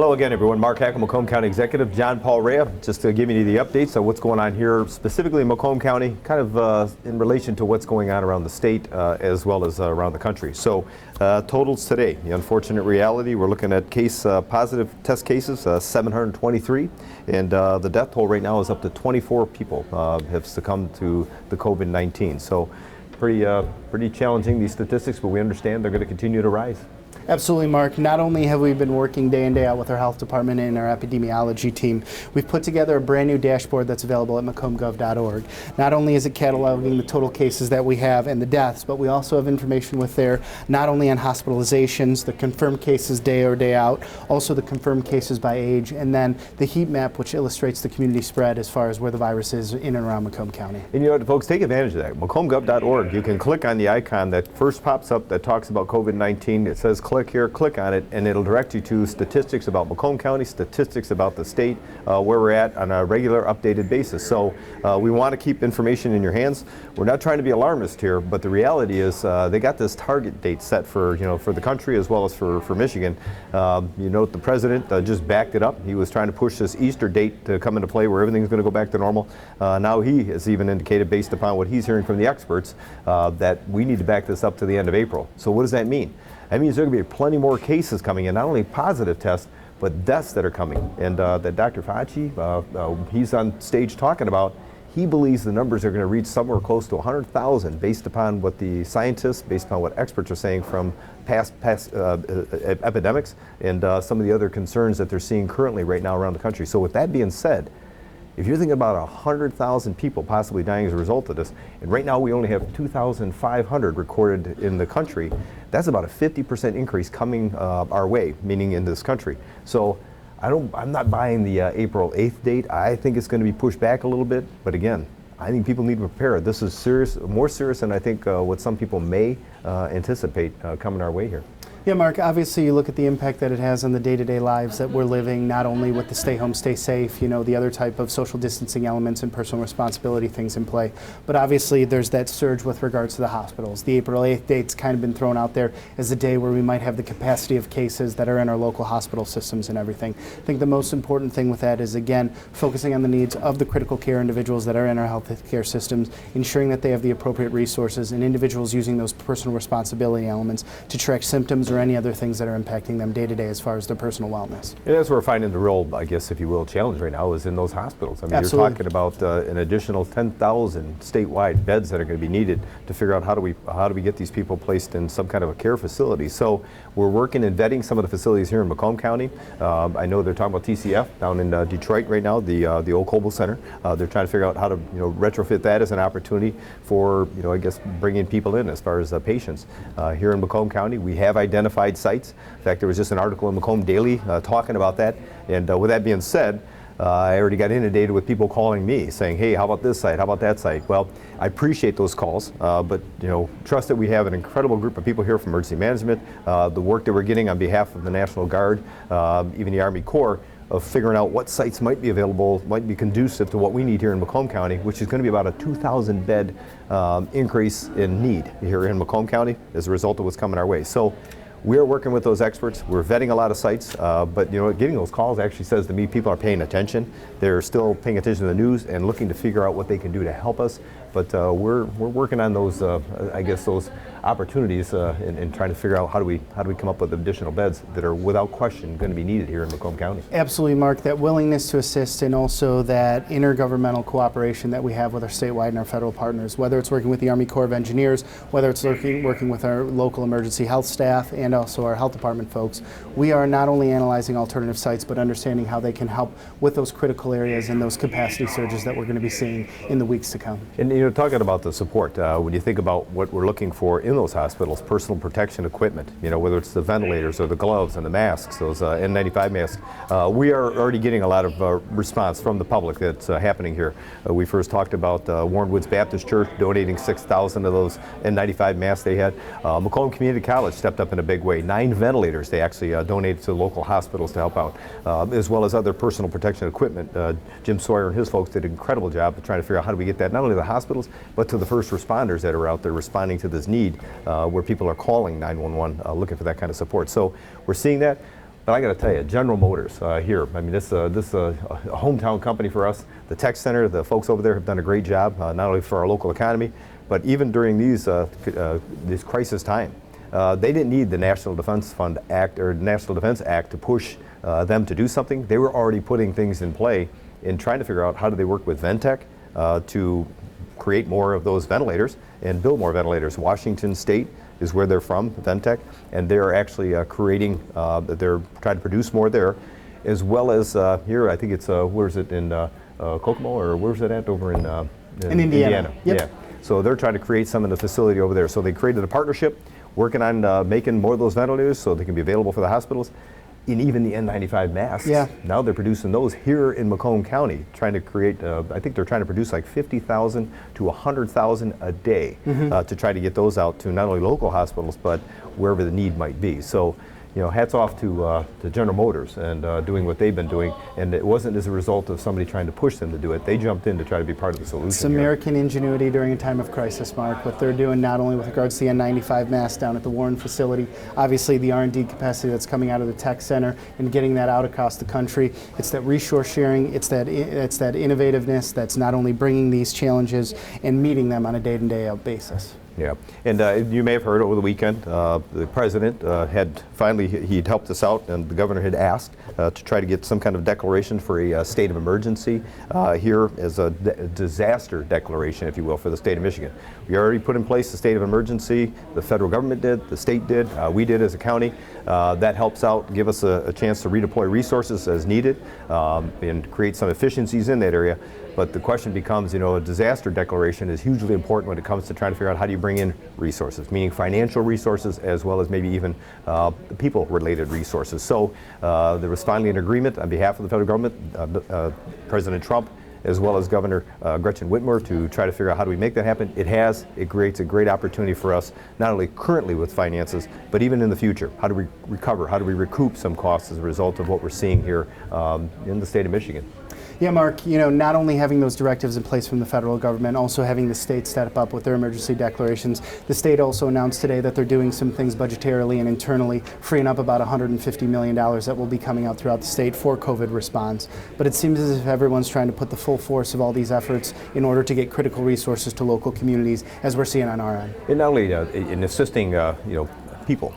Hello again, everyone. Mark Hackle, Macomb County Executive. John Paul Rea, just giving you the updates on what's going on here, specifically in Macomb County, kind of in relation to what's going on around the state as well as around the country. So totals today, the unfortunate reality, we're looking at positive test cases, 723, and the death toll right now is up to 24 people have succumbed to the COVID-19. So pretty challenging, these statistics, but we understand they're going to continue to rise. Absolutely, Mark. Not only have we been working day in, day out with our health department and our epidemiology team, we've put together a brand new dashboard that's available at macombgov.org. Not only is it cataloging the total cases that we have and the deaths, but we also have information with there not only on hospitalizations, the confirmed cases day or day out, also the confirmed cases by age, and then the heat map, which illustrates the community spread as far as where the virus is in and around Macomb County. And you know what, folks, take advantage of that. macombgov.org, you can click on the icon that first pops up that talks about COVID-19. It says click here, click on it, and it'll direct you to statistics about Macomb County, statistics about the state, where we're at on a regular updated basis. So we want to keep information in your hands. We're not trying to be alarmist here, but the reality is they got this target date set for the country as well as for Michigan. You note the president just backed it up. He was trying to push this Easter date to come into play where everything's going to go back to normal. Now he has even indicated, based upon what he's hearing from the experts, that we need to back this up to the end of April. So what does that mean? That means there are going to be plenty more cases coming in, not only positive tests, but deaths that are coming. And that Dr. Fauci, he's on stage talking about, he believes the numbers are going to reach somewhere close to 100,000 based upon what the scientists, based upon what experts are saying from past epidemics and some of the other concerns that they're seeing currently right now around the country. So with that being said, if you're thinking about 100,000 people possibly dying as a result of this, and right now we only have 2,500 recorded in the country, that's about a 50% increase coming our way, meaning in this country. So I'm not buying the April 8th date. I think it's going to be pushed back a little bit, but again, I think people need to prepare. This is serious, more serious than I think what some people may anticipate coming our way here. Yeah, Mark, obviously you look at the impact that it has on the day-to-day lives that we're living, not only with the stay home, stay safe, the other type of social distancing elements and personal responsibility things in play, but obviously there's that surge with regards to the hospitals. The April 8th date's kind of been thrown out there as a day where we might have the capacity of cases that are in our local hospital systems and everything. I think the most important thing with that is, again, focusing on the needs of the critical care individuals that are in our health care systems, ensuring that they have the appropriate resources, and individuals using those personal responsibility elements to track symptoms or any other things that are impacting them day to day as far as their personal wellness. And that's where we're finding the real, I guess, if you will, challenge right now is in those hospitals. I mean, Absolutely. You're talking about an additional 10,000 statewide beds that are going to be needed to figure out how do we get these people placed in some kind of a care facility. So we're working and vetting some of the facilities here in Macomb County. I know they're talking about TCF down in Detroit right now, the old Coble Center. They're trying to figure out how to retrofit that as an opportunity for I guess bringing people in as far as patients. Here in Macomb County, we have identified sites. In fact, there was just an article in Macomb Daily talking about that. And with that being said, I already got inundated with people calling me saying, hey, how about this site? How about that site? Well, I appreciate those calls, but trust that we have an incredible group of people here from emergency management, the work that we're getting on behalf of the National Guard, even the Army Corps, of figuring out what sites might be available, might be conducive to what we need here in Macomb County, which is going to be about a 2,000 bed increase in need here in Macomb County as a result of what's coming our way. So we're working with those experts. We're vetting a lot of sites, but getting those calls actually says to me people are paying attention. They're still paying attention to the news and looking to figure out what they can do to help us. But we're working on those, I guess, those opportunities and trying to figure out how do we come up with additional beds that are without question going to be needed here in Macomb County. Absolutely, Mark. That willingness to assist and also that intergovernmental cooperation that we have with our statewide and our federal partners, whether it's working with the Army Corps of Engineers, whether it's working with our local emergency health staff and also our health department folks, we are not only analyzing alternative sites but understanding how they can help with those critical areas and those capacity surges that we're going to be seeing in the weeks to come. And talking about the support, when you think about what we're looking for in those hospitals, personal protection equipment, whether it's the ventilators or the gloves and the masks, those N95 masks, we are already getting a lot of response from the public that's happening here. We first talked about Warren Woods Baptist Church donating 6,000 of those N95 masks they had. Macomb Community College stepped up in a big way. 9 ventilators they actually donated to local hospitals to help out, as well as other personal protection equipment. Jim Sawyer and his folks did an incredible job of trying to figure out how do we get that not only to the hospitals but to the first responders that are out there responding to this need where people are calling 911 looking for that kind of support. So we're seeing that. But I got to tell you, General Motors here, I mean, this is a hometown company for us. The tech center, the folks over there have done a great job, not only for our local economy, but even during these crisis time. They didn't need the National Defense Fund Act or National Defense Act to push them to do something. They were already putting things in play in trying to figure out how do they work with Ventec to create more of those ventilators and build more ventilators. Washington State is where they're from, Ventec, and they're actually creating, they're trying to produce more there, as well as here, I think it's, where is it, in Kokomo, or where's it at over in Indiana. Yep. Yeah. So they're trying to create some in the facility over there. So they created a partnership, working on making more of those ventilators so they can be available for the hospitals. And even the N95 masks, yeah. Now they're producing those here in Macomb County, trying to create, I think they're trying to produce like 50,000 to 100,000 a day to try to get those out to not only local hospitals, but wherever the need might be. So, you know, hats off to General Motors and doing what they've been doing. And it wasn't as a result of somebody trying to push them to do it. They jumped in to try to be part of the solution. It's American ingenuity during a time of crisis, Mark. What they're doing not only with regards to the N95 mask down at the Warren facility, obviously the R&D capacity that's coming out of the tech center and getting that out across the country. It's that resource sharing, it's that innovativeness that's not only bringing these challenges and meeting them on a day-in, day-out basis. Yeah, and you may have heard over the weekend, the president had finally, he'd helped us out, and the governor had asked to try to get some kind of declaration for a state of emergency here as a disaster declaration, if you will, for the state of Michigan. We already put in place the state of emergency. The federal government did, the state did, we did as a county. That helps out, give us a chance to redeploy resources as needed and create some efficiencies in that area. But the question becomes, you know, a disaster declaration is hugely important when it comes to trying to figure out how do you bring in resources, meaning financial resources as well as maybe even people-related resources. So there was finally an agreement on behalf of the federal government, President Trump, as well as Governor Gretchen Whitmer, to try to figure out how do we make that happen. It creates a great opportunity for us, not only currently with finances, but even in the future. How do we recover? How do we recoup some costs as a result of what we're seeing here in the state of Michigan? Yeah, Mark, you know, not only having those directives in place from the federal government, also having the state step up with their emergency declarations. The state also announced today that they're doing some things budgetarily and internally, freeing up about $150 million that will be coming out throughout the state for COVID response. But it seems as if everyone's trying to put the full force of all these efforts in order to get critical resources to local communities, as we're seeing on our end. And not only in assisting, you know, people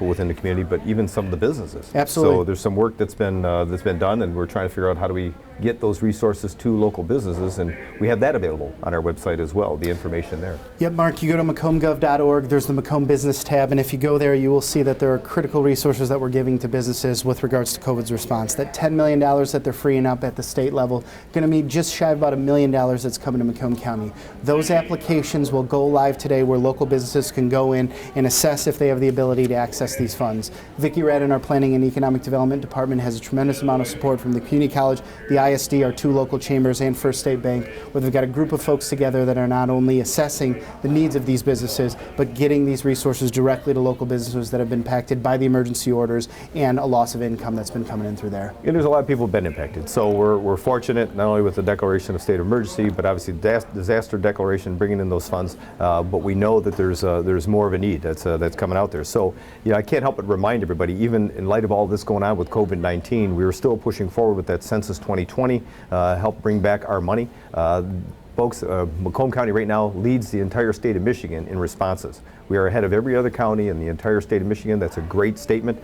within the community, but even some of the businesses. Absolutely. So there's some work that's been done, and we're trying to figure out how do we get those resources to local businesses, and we have that available on our website as well, the information there. Yep, Mark, you go to macombgov.org, there's the Macomb Business tab, and if you go there, you will see that there are critical resources that we're giving to businesses with regards to COVID's response. That $10 million that they're freeing up at the state level, going to be just shy of about $1 million that's coming to Macomb County. Those applications will go live today where local businesses can go in and assess if they have the ability to access these funds. Vicki Radin, our Planning and Economic Development Department, has a tremendous amount of support from the Community College, the ISD, our two local chambers, and First State Bank, where they've got a group of folks together that are not only assessing the needs of these businesses, but getting these resources directly to local businesses that have been impacted by the emergency orders and a loss of income that's been coming in through there. And there's a lot of people who've been impacted. So we're fortunate, not only with the declaration of state of emergency, but obviously disaster declaration, bringing in those funds. But we know that there's more of a need that's coming out there. So, you know, I can't help but remind everybody, even in light of all this going on with COVID-19, we were still pushing forward with that Census 2020, help bring back our money. Folks, Macomb County right now leads the entire state of Michigan in responses. We are ahead of every other county in the entire state of Michigan. That's a great statement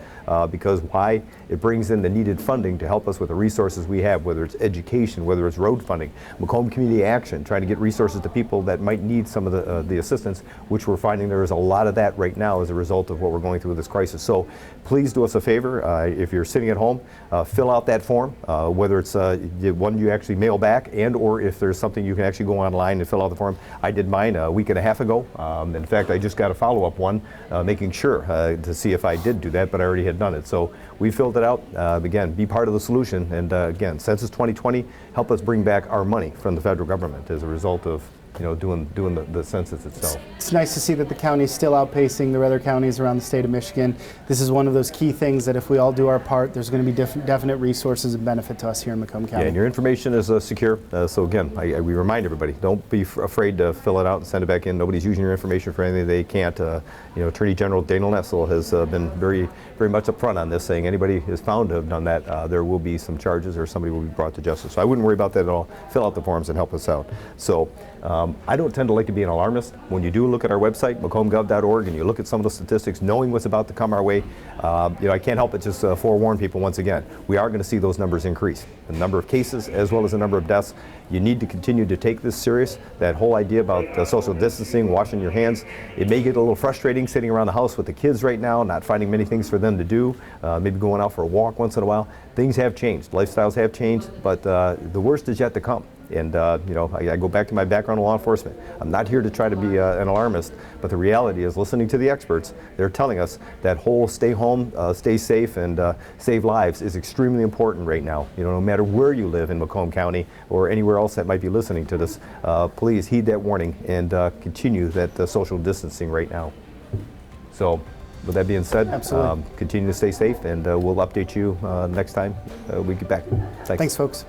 because why? It brings in the needed funding to help us with the resources we have, whether it's education, whether it's road funding, Macomb Community Action, trying to get resources to people that might need some of the assistance, which we're finding there is a lot of that right now as a result of what we're going through with this crisis. So please do us a favor. If you're sitting at home, fill out that form, whether it's one you actually mail back and or if there's something you can actually go online and fill out the form. I did mine a week and a half ago. In fact, I just got a follow-up one, making sure to see if I did do that, but I already had done it. So we filled it out. Again, be part of the solution. And again, Census 2020, help us bring back our money from the federal government as a result of doing the census itself. It's nice to see that the county is still outpacing the other counties around the state of Michigan. This is one of those key things that if we all do our part, there's going to be definite resources and benefit to us here in Macomb County. Yeah, and your information is secure. So again, we remind everybody, don't be afraid to fill it out and send it back in. Nobody's using your information for anything they can't. Attorney General Daniel Nessel has been very much upfront on this, saying anybody is found to have done that, there will be some charges or somebody will be brought to justice. So I wouldn't worry about that at all. Fill out the forms and help us out. So I don't tend to like to be an alarmist. When you do look at our website, macombgov.org, and you look at some of the statistics, knowing what's about to come our way, I can't help but just forewarn people once again. We are going to see those numbers increase. The number of cases as well as the number of deaths. You need to continue to take this serious. That whole idea about social distancing, washing your hands, it may get a little frustrating sitting around the house with the kids right now, not finding many things for them to do, maybe going out for a walk once in a while. Things have changed, lifestyles have changed, but the worst is yet to come. And I go back to my background in law enforcement. I'm not here to try to be an alarmist, but the reality is, listening to the experts, they're telling us that whole stay home, stay safe, and save lives is extremely important right now. No matter where you live in Macomb County or anywhere else that might be listening to this, please heed that warning and continue that social distancing right now. So, with that being said, continue to stay safe, and we'll update you next time we get back. Thanks, folks.